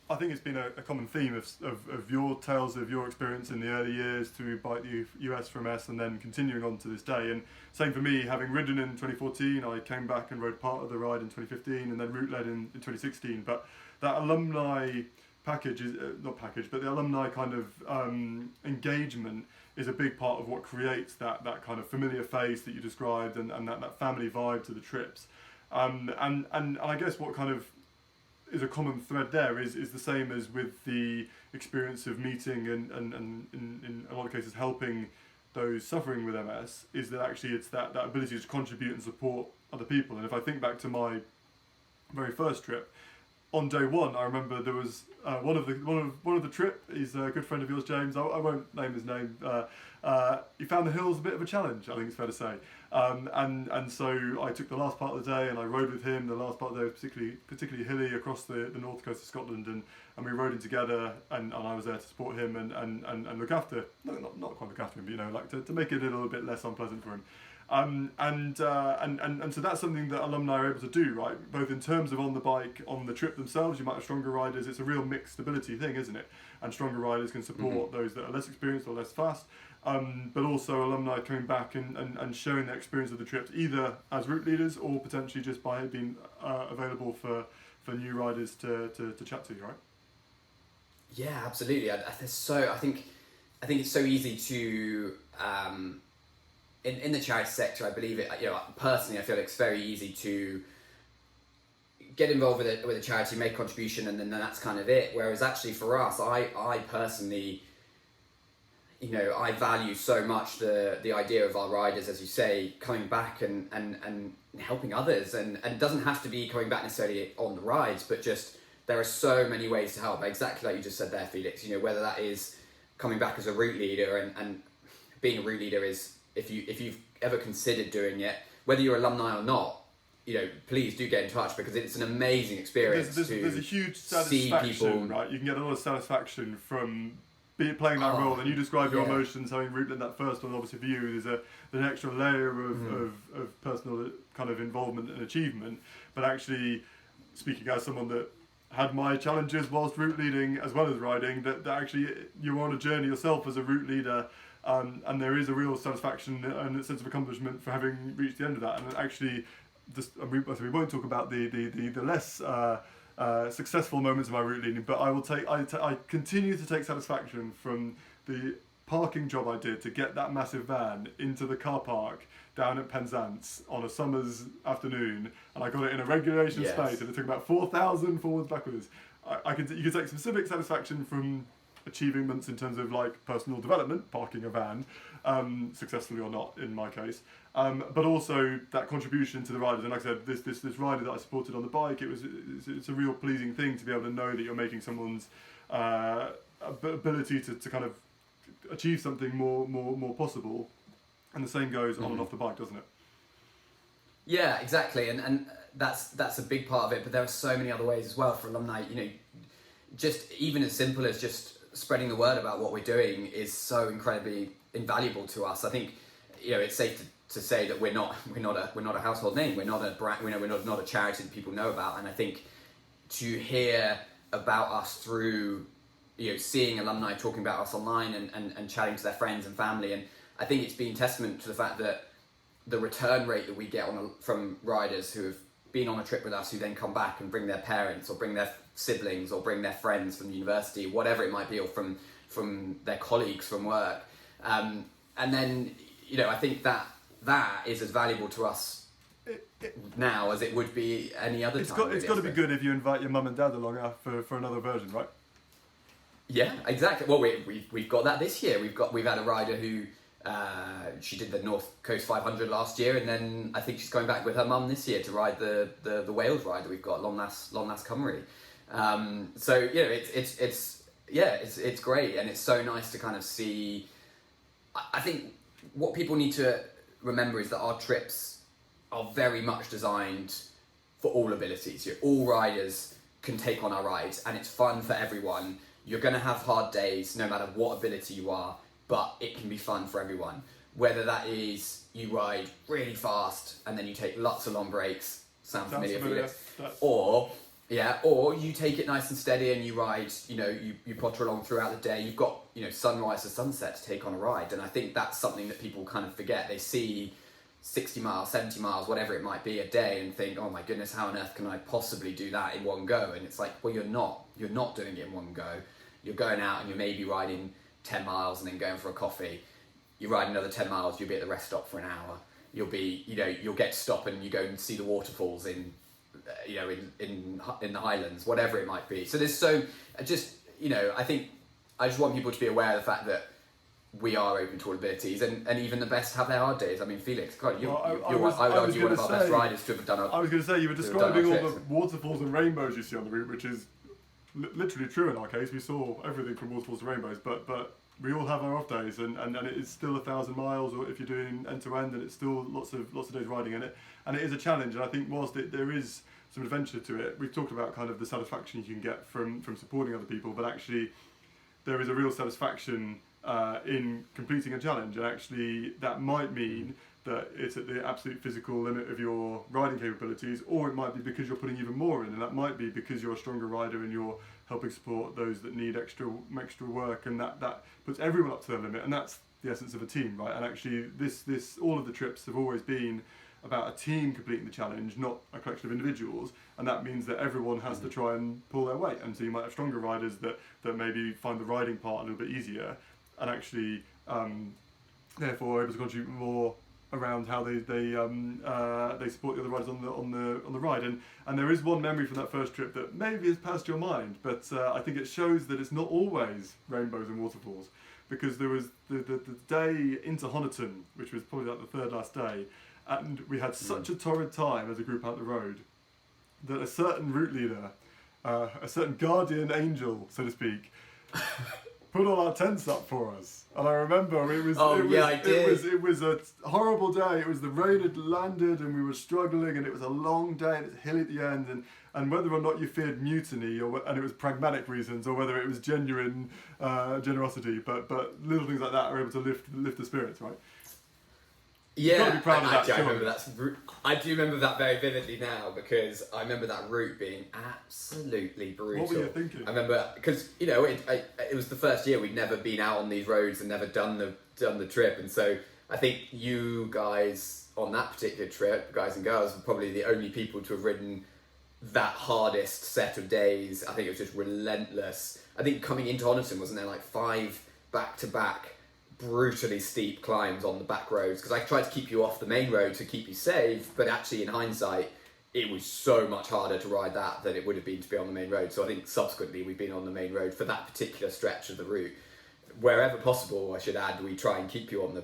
S1: I think it's been a common theme of your tales of your experience in the early years through Bike the US for MS and then continuing on to this day. And same for me, having ridden in 2014, I came back and rode part of the ride in 2015 and then route led in 2016. But that alumni package is but the alumni kind of engagement is a big part of what creates that kind of familiar face that you described and that family vibe to the trips. And I guess what kind of is a common thread there is the same as with the experience of meeting and in a lot of cases helping those suffering with MS, is that actually it's that ability to contribute and support other people. And if I think back to my very first trip, on day one, I remember there was one of the trip. He's a good friend of yours, James. I won't name his name. He found the hills a bit of a challenge, I think it's fair to say. And so I took the last part of the day and I rode with him. The last part of the day was particularly hilly across the north coast of Scotland, and we rode in together. And I was there to support him and look after, not quite look after him, but like to make it a little bit less unpleasant for him. And so that's something that alumni are able to do, right? Both in terms of on the bike, on the trip themselves, you might have stronger riders. It's a real mixed ability thing, isn't it? And stronger riders can support those that are less experienced or less fast. But also alumni coming back and sharing their experience of the trips, either as route leaders or potentially just by being available for new riders to chat to, right?
S2: Yeah, absolutely. I think it's so easy to in the charity sector. I believe it. Personally, I feel it's very easy to get involved with a charity, make a contribution, and then that's kind of it. Whereas actually for us, I personally, I value so much the idea of our riders, as you say, coming back and helping others, and it doesn't have to be coming back necessarily on the rides, but just there are so many ways to help. Exactly like you just said there, Felix. Whether that is coming back as a route leader, and being a route leader is, if you've ever considered doing it, whether you're alumni or not, please do get in touch, because it's an amazing experience.
S1: There's a huge satisfaction,
S2: see people,
S1: right? You can get a lot of satisfaction from playing that role, and you describe your emotions having route led that first one. Obviously for you, there's an extra layer of personal kind of involvement and achievement. But actually, speaking as someone that had my challenges whilst route leading as well as riding, that actually you're on a journey yourself as a route leader. And there is a real satisfaction and a sense of accomplishment for having reached the end of that. And actually, we won't talk about the less successful moments of my route leading, but I continue to take satisfaction from the parking job I did to get that massive van into the car park down at Penzance on a summer's afternoon, and I got it in a regulation space, and it took about 4,000 forwards backwards. You can take specific satisfaction from achievements in terms of like personal development, parking a van, successfully or not in my case, but also that contribution to the riders. And like I said, this rider that I supported on the bike, it's a real pleasing thing to be able to know that you're making someone's ability to kind of achieve something more possible. And the same goes on and off the bike, doesn't it?
S2: Yeah, exactly, and that's a big part of it. But there are so many other ways as well for alumni. You know, just even as simple as just spreading the word about what we're doing is so incredibly invaluable to us. I think, you know, it's safe to say that we're not a household name. We're not a brand. We're not a charity that people know about. And I think to hear about us through, you know, seeing alumni talking about us online and chatting to their friends and family, and I think it's been testament to the fact that the return rate that we get from riders who have been on a trip with us, who then come back and bring their parents or bring their siblings or bring their friends from the university, whatever it might be, or from their colleagues from work. And then, you know, I think that is as valuable to us now as it would be any other time.
S1: It's got to be good if you invite your mum and dad along for another version, right?
S2: Yeah, exactly. Well, we've got that this year. We've had a rider who she did the North Coast 500 last year, and then I think she's going back with her mum this year to ride the Wales ride that we've got, Longnas Cymru. So you know, it's great, and it's so nice to kind of see. I think what people need to remember is that our trips are very much designed for all abilities. All riders can take on our rides, and it's fun for everyone. You're going to have hard days no matter what ability you are, but it can be fun for everyone. Whether that is you ride really fast and then you take lots of long breaks, sounds familiar, Felix? Or you take it nice and steady and you ride, you know, you potter along throughout the day. You've got, you know, sunrise to sunset to take on a ride. And I think that's something that people kind of forget. They see 60 miles, 70 miles, whatever it might be a day and think, oh my goodness, how on earth can I possibly do that in one go? And it's like, well, you're not doing it in one go. You're going out and you're maybe riding 10 miles and then going for a coffee. You ride another 10 miles, you'll be at the rest stop for an hour. You'll get to stop and you go and see the waterfalls in the Highlands, whatever it might be. So there's I think I just want people to be aware of the fact that we are open to all abilities, and even the best have their hard days. I mean, Felix, God, I would argue one of our best riders to have done it.
S1: I was going to say, you were describing all the waterfalls and rainbows you see on the route, which is literally true in our case. We saw everything from waterfalls to rainbows, but we all have our off days, and it is still 1,000 miles, or if you're doing end to end, and it's still lots of days riding in it, and it is a challenge. And I think whilst there is some adventure to it, we've talked about kind of the satisfaction you can get from supporting other people, but actually there is a real satisfaction in completing a challenge, and actually that might mean that it's at the absolute physical limit of your riding capabilities, or it might be because you're putting even more in, and that might be because you're a stronger rider and you're helping support those that need extra work, and that puts everyone up to their limit, and that's the essence of a team, right? And actually this all of the trips have always been about a team completing the challenge, not a collection of individuals, and that means that everyone has to try and pull their weight. And so you might have stronger riders that maybe find the riding part a little bit easier, and actually therefore are able to contribute more around how they support the other riders on the ride. And there is one memory from that first trip that maybe has passed your mind, but I think it shows that it's not always rainbows and waterfalls, because there was the day into Honiton, which was probably like the third last day, and we had such a torrid time as a group out the road that a certain route leader, a certain guardian angel, so to speak, put all our tents up for us. And I remember it was a horrible day. It was the rain had landed and we were struggling, and it was a long day and it's hilly at the end, and whether or not you feared mutiny and it was pragmatic reasons, or whether it was genuine generosity, but little things like that are able to lift the spirits, right?
S2: Yeah,
S1: You've got to be proud of that.
S2: I remember that. I do remember that very vividly now, because I remember that route being absolutely brutal.
S1: What were you thinking?
S2: I remember because it was the first year we'd never been out on these roads and never done the trip, and so I think you guys on that particular trip, guys and girls, were probably the only people to have ridden that hardest set of days. I think it was just relentless. I think coming into Honiton, wasn't there like 5 back-to-back brutally steep climbs on the back roads, because I tried to keep you off the main road to keep you safe, but actually in hindsight it was so much harder to ride that than it would have been to be on the main road. So I think subsequently we've been on the main road for that particular stretch of the route. Wherever possible, I should add, we try and keep you on the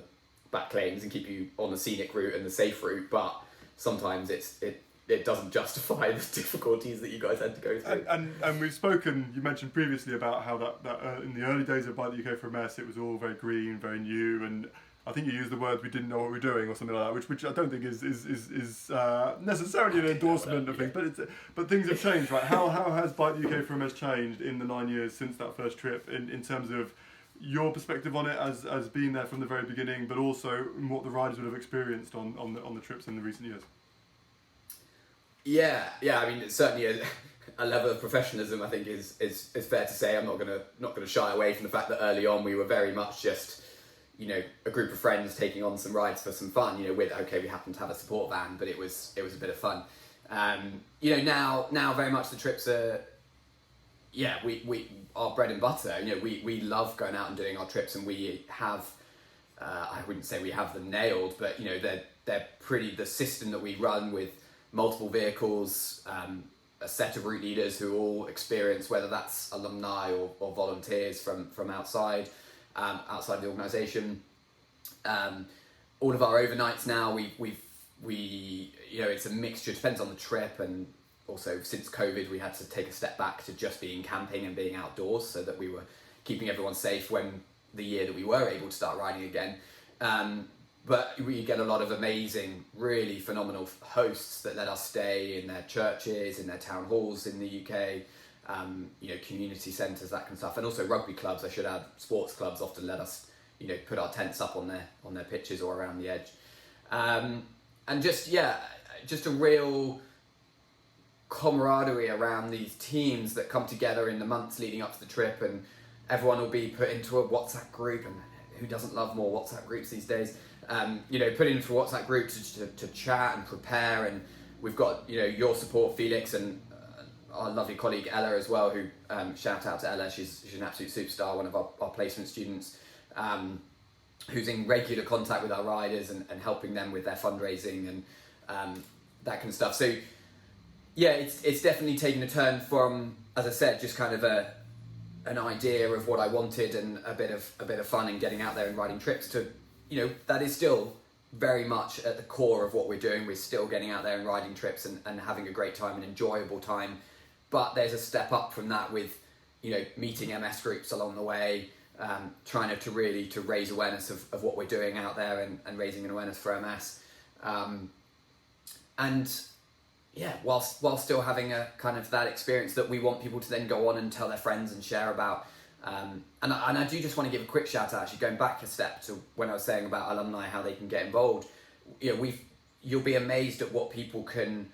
S2: back lanes and keep you on the scenic route and the safe route, but sometimes it doesn't justify the difficulties that you guys had to go through.
S1: And we've spoken, you mentioned previously about how that in the early days of Bike the UK for MS, it was all very green, very new, and I think you used the word we didn't know what we were doing or something like that, which I don't think is necessarily an endorsement of things, but things have changed, right? How has Bike the UK for MS changed in the 9 years since that first trip in terms of your perspective on it as being there from the very beginning, but also what the riders would have experienced on the trips in the recent years?
S2: Yeah. I mean, it's certainly a level of professionalism, I think, is fair to say. I'm not gonna shy away from the fact that early on we were very much just, a group of friends taking on some rides for some fun. We happen to have a support van, but it was a bit of fun. Now very much the trips are, we our bread and butter. We love going out and doing our trips, and we have, I wouldn't say we have them nailed, but they're pretty, the system that we run with multiple vehicles, a set of route leaders who all experience, whether that's alumni or volunteers from outside the organisation. All of our overnights now, it's a mixture, depends on the trip, and also since COVID we had to take a step back to just being camping and being outdoors so that we were keeping everyone safe when the year that we were able to start riding again. But we get a lot of amazing, really phenomenal hosts that let us stay in their churches, in their town halls in the UK, community centres, that kind of stuff. And also rugby clubs, I should add, sports clubs often let us, put our tents up on their pitches or around the edge. And just a real camaraderie around these teams that come together in the months leading up to the trip, and everyone will be put into a WhatsApp group, and who doesn't love more WhatsApp groups these days? Put into a WhatsApp group to chat and prepare, and we've got your support, Felix, and our lovely colleague Ella as well, who shout out to Ella, she's an absolute superstar, one of our placement students, who's in regular contact with our riders and helping them with their fundraising and that kind of stuff. So it's definitely taken a turn from, as I said, just kind of an idea of what I wanted and a bit of fun and getting out there and riding trips to, that is still very much at the core of what we're doing. We're still getting out there and riding trips and having a great time, an enjoyable time. But there's a step up from that with, meeting MS groups along the way, trying to really raise awareness of what we're doing out there and raising an awareness for MS. While still having a kind of that experience that we want people to then go on and tell their friends and share about. And I do just want to give a quick shout out, actually, going back a step to when I was saying about alumni, how they can get involved. You'll be amazed at what people can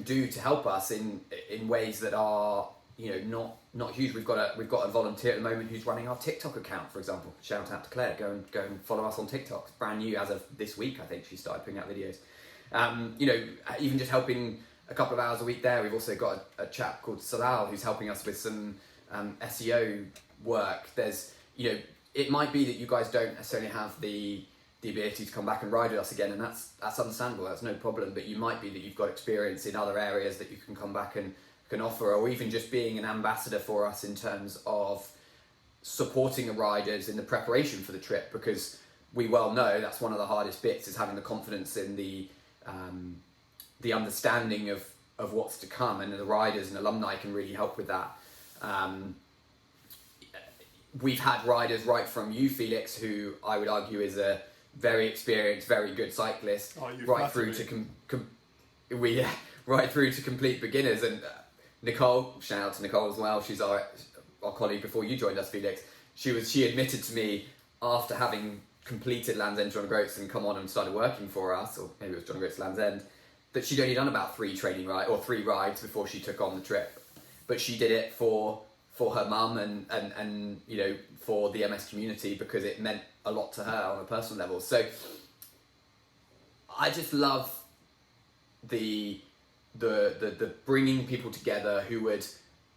S2: do to help us in ways that are not huge. We've got a volunteer at the moment who's running our TikTok account, for example. Shout out to Claire. Go and follow us on TikTok. It's brand new as of this week. I think she started putting out videos. Even just helping a couple of hours a week there. We've also got a chap called Salal who's helping us with some SEO work. There's, it might be that you guys don't necessarily have the ability to come back and ride with us again, and that's understandable. That's no problem. But you might be that you've got experience in other areas that you can come back and can offer, or even just being an ambassador for us in terms of supporting the riders in the preparation for the trip, because we well know that's one of the hardest bits, is having the confidence in the understanding of what's to come, and the riders and alumni can really help with that. We've had riders right from you, Felix, who I would argue is a very experienced, very good cyclist, right through to right through to complete beginners. And Nicole, shout out to Nicole as well. She's our colleague before you joined us, Felix. She admitted to me after having completed Land's End John O'Groats and come on and started working for us, or maybe it was John O'Groats Land's End, that she'd only done about 3 rides before she took on the trip. But she did it for her mum and for the MS community, because it meant a lot to her on a personal level. So I just love the bringing people together who would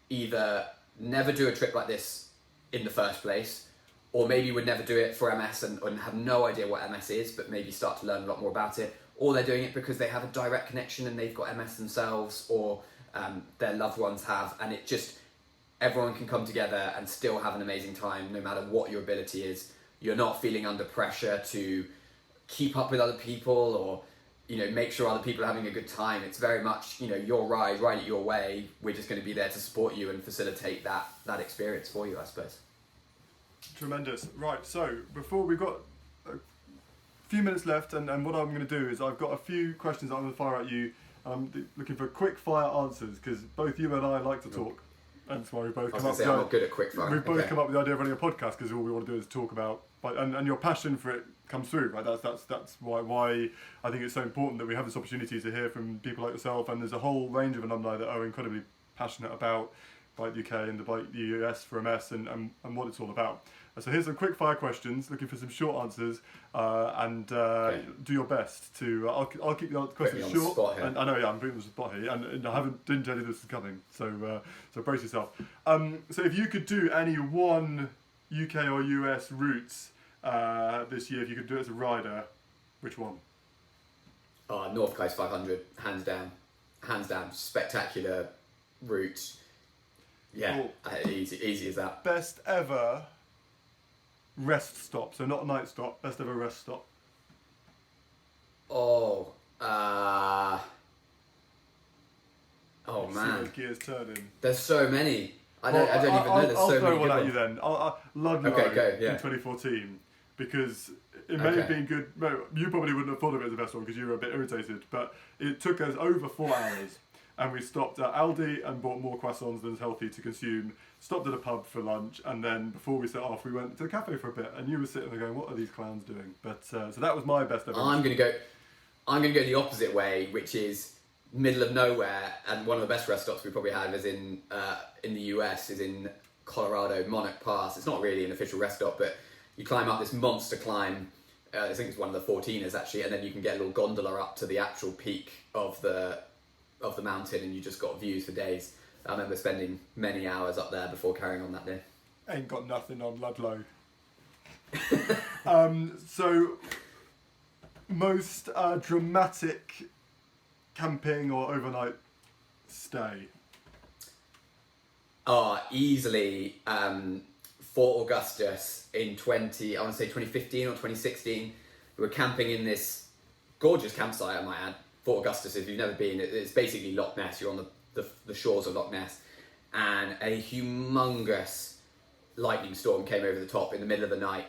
S2: either never do a trip like this in the first place, or maybe would never do it for MS and have no idea what MS is, but maybe start to learn a lot more about it, or they're doing it because they have a direct connection and they've got MS themselves, or their loved ones have, and it just, everyone can come together and still have an amazing time no matter what your ability is. You're not feeling under pressure to keep up with other people or, you know, make sure other people are having a good time. It's very much, you know, your ride it your way. We're just going to be there to support you and facilitate that experience for you, I suppose.
S1: Tremendous. Right, so before we've got a few minutes left, and what I'm going to do is I've got a few questions that I'm going to fire at you. I'm looking for quick fire answers because both you and I like to talk. And that's why we both come up with
S2: I'm not good at quick fire.
S1: We've both come up with the idea of running a podcast because all we want to do is talk about, and your passion for it comes through, right? That's why I think it's so important that we have this opportunity to hear from people like yourself. And there's a whole range of alumni that are incredibly passionate about Bike UK and the US for MS and what it's all about. So here's some quick fire questions, looking for some short answers, and do your best to. I'll keep the questions short. And I know, yeah, I'm putting you on the spot here, and I didn't tell you this is coming, so brace yourself. So if you could do any one UK or US routes this year, if you could do it as a rider, which one?
S2: North Coast 500, hands down, spectacular route. Yeah, cool. Easy as that.
S1: Best ever rest stop, so not a night stop, best ever rest stop.
S2: Man,
S1: see gears turning.
S2: There's so many. I don't even know. There's so many.
S1: I'll throw one at you then. Ludlow
S2: in
S1: 2014, because it may have been good. No, you probably wouldn't have thought of it as the best one because you were a bit irritated, but it took us over 4 hours. And we stopped at Aldi and bought more croissants than is healthy to consume, stopped at a pub for lunch, and then before we set off, we went to the cafe for a bit, and you were sitting there going, what are these clowns doing? But so that was my best ever.
S2: I'm going to go the opposite way, which is middle of nowhere, and one of the best rest stops we probably have is in the US, is in Colorado, Monarch Pass. It's not really an official rest stop, but you climb up this monster climb. I think it's one of the 14ers actually, and then you can get a little gondola up to the actual peak of the mountain, and you just got views for days. I remember spending many hours up there before carrying on that day.
S1: Ain't got nothing on Ludlow. So, most dramatic camping or overnight stay?
S2: Easily Fort Augustus in 2015 or 2016. We were camping in this gorgeous campsite, I might add. Fort Augustus, if you've never been, it's basically Loch Ness. You're on the shores of Loch Ness, and a humongous lightning storm came over the top in the middle of the night.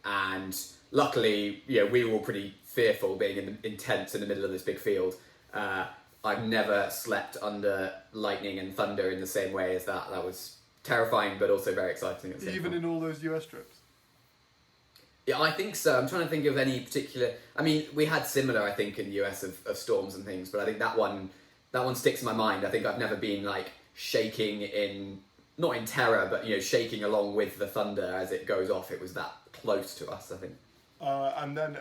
S2: And luckily, we were all pretty fearful being in tents in the middle of this big field. I've never slept under lightning and thunder in the same way as that. That was terrifying, but also very exciting at the same time.
S1: In all those US trips?
S2: Yeah, I think so. I'm trying to think of any particular. I mean, we had similar, I think, in the US of storms and things, but I think that one sticks in my mind. I think I've never been like shaking not in terror, but shaking along with the thunder as it goes off. It was that close to us, I think.
S1: And then,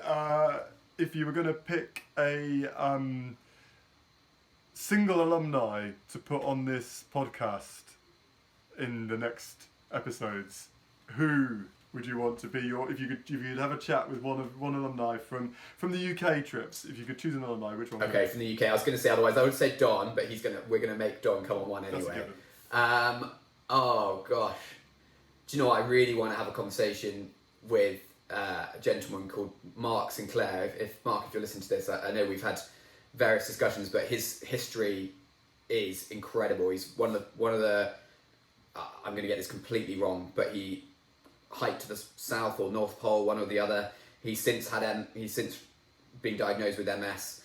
S1: if you were going to pick a single alumni to put on this podcast in the next episodes, who would you want to be if you could have a chat with one alumni from the UK trips? If you could choose an alumni, which one?
S2: Okay, from the UK. I was going to say otherwise. I would say Don, but we're going to make Don come on one anyway. Oh gosh, do you know what? I really want to have a conversation with a gentleman called Mark Sinclair. If you're listening to this, I know we've had various discussions, but his history is incredible. He's one of the. I'm going to get this completely wrong, but he hiked to the South or North Pole, one or the other. He's since been diagnosed with MS.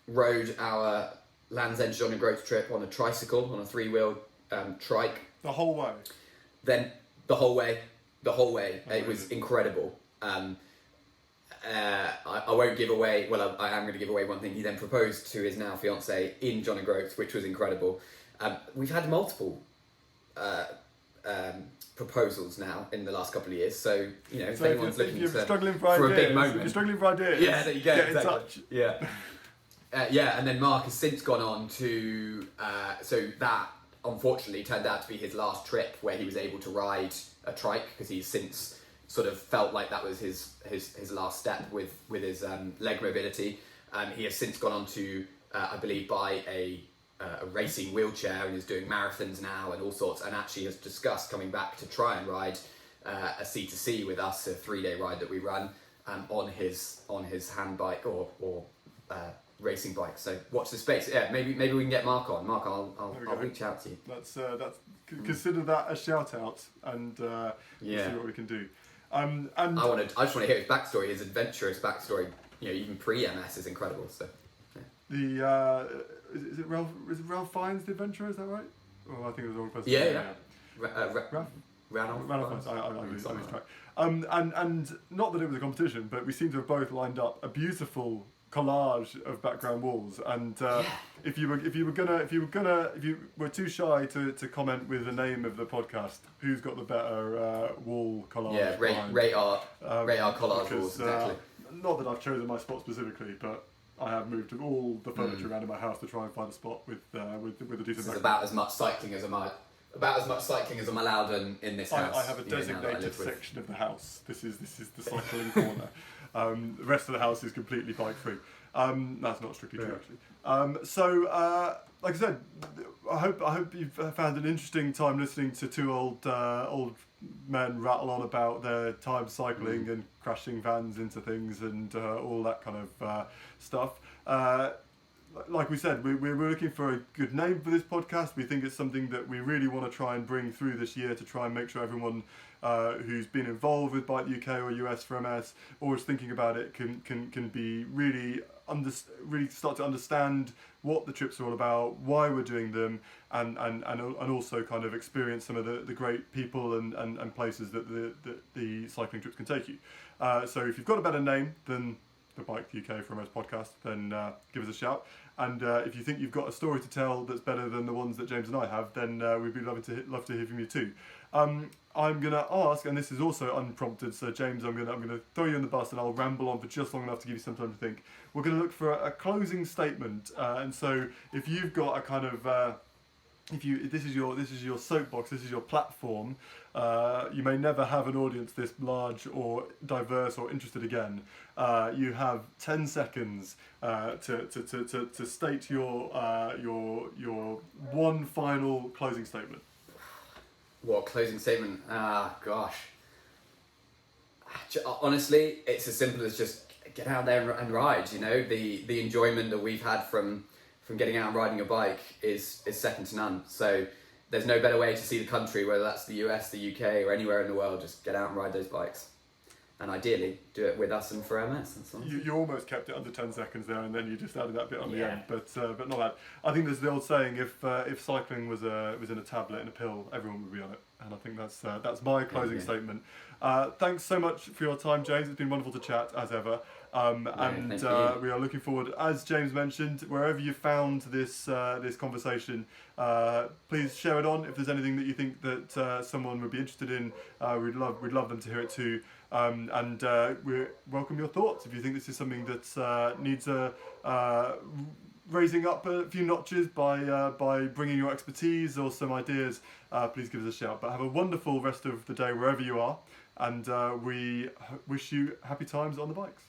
S2: Rode our Land's End John O'Groats trip on a tricycle, on a 3-wheel trike.
S1: The whole way.
S2: Then the whole way. It was incredible. I won't give away. Well, I am going to give away one thing. He then proposed to his now fiancée in John O'Groats, which was incredible. We've had multiple proposals now in the last couple of years, so if anyone's looking for a big moment,
S1: if you're struggling for ideas,
S2: there you go,
S1: get in touch.
S2: And then Mark has since gone on to so that unfortunately turned out to be his last trip where he was able to ride a trike, because he's since sort of felt like that was his last step with his leg mobility. He has since gone on to, I believe, buy a racing wheelchair and is doing marathons now and all sorts, and actually has discussed coming back to try and ride a C2C with us, a 3-day ride that we run on his hand bike or racing bike. So watch the space. Yeah, maybe we can get Mark on. Mark, I'll reach out to you.
S1: That's consider that a shout out, and we'll see what we can do. And
S2: I just want to hear his backstory, his adventurous backstory. Even pre-MS is incredible. So
S1: the is it Ralph Fiennes, the adventurer? Is that right? Oh, I think it was the wrong person.
S2: Yeah.
S1: Ralph Fiennes. I lose track. And not that it was a competition, but we seem to have both lined up a beautiful collage of background walls. And if you were too shy to comment with the name of the podcast, who's got the better wall collage?
S2: Yeah, rate our collage walls, exactly.
S1: Not that I've chosen my spot specifically, but I have moved all the furniture around in my house to try and find a spot with a decent.
S2: This is about as much cycling as I'm allowed in this house.
S1: I have a designated section of the house. This is the cycling corner. The rest of the house is completely bike free. That's not strictly true actually. So like I said, I hope you've found an interesting time listening to two old men rattle on about their time cycling and crashing vans into things and all that kind of stuff. Like we said, we're looking for a good name for this podcast. We think it's something that we really want to try and bring through this year to try and make sure everyone who's been involved with Bike UK or US for MS or is thinking about it can be really start to understand what the trips are all about, why we're doing them, and also kind of experience some of the great people and places that the cycling trips can take you. So if you've got a better name than the Bike UK for MS podcast, then give us a shout. And if you think you've got a story to tell that's better than the ones that James and I have, then we'd be love to hear from you too. I'm going to ask, and this is also unprompted, so James, I'm going to throw you on the bus and I'll ramble on for just long enough to give you some time to think. We're going to look for a closing statement, and so if you've got a kind of this is your soapbox, this is your platform. You may never have an audience this large or diverse or interested again. You have 10 seconds to state your one final closing statement.
S2: What closing statement? Gosh. Honestly, it's as simple as just get out there and ride. The enjoyment that we've had from getting out and riding a bike is second to none. So there's no better way to see the country, whether that's the US, the UK, or anywhere in the world. Just get out and ride those bikes. And ideally, do it with us and for MS.
S1: You almost kept it under 10 seconds there, and then you just added that bit on the end. But not bad. I think there's the old saying: if cycling was in a tablet and a pill, everyone would be on it. And I think that's my closing statement. Thanks so much for your time, James. It's been wonderful to chat as ever. We are looking forward, as James mentioned, wherever you found this conversation, please share it on. If there's anything that you think that someone would be interested in, we'd love them to hear it too. And we welcome your thoughts. If you think this is something that needs raising up a few notches by bringing your expertise or some ideas, please give us a shout. But have a wonderful rest of the day wherever you are, and we wish you happy times on the bikes.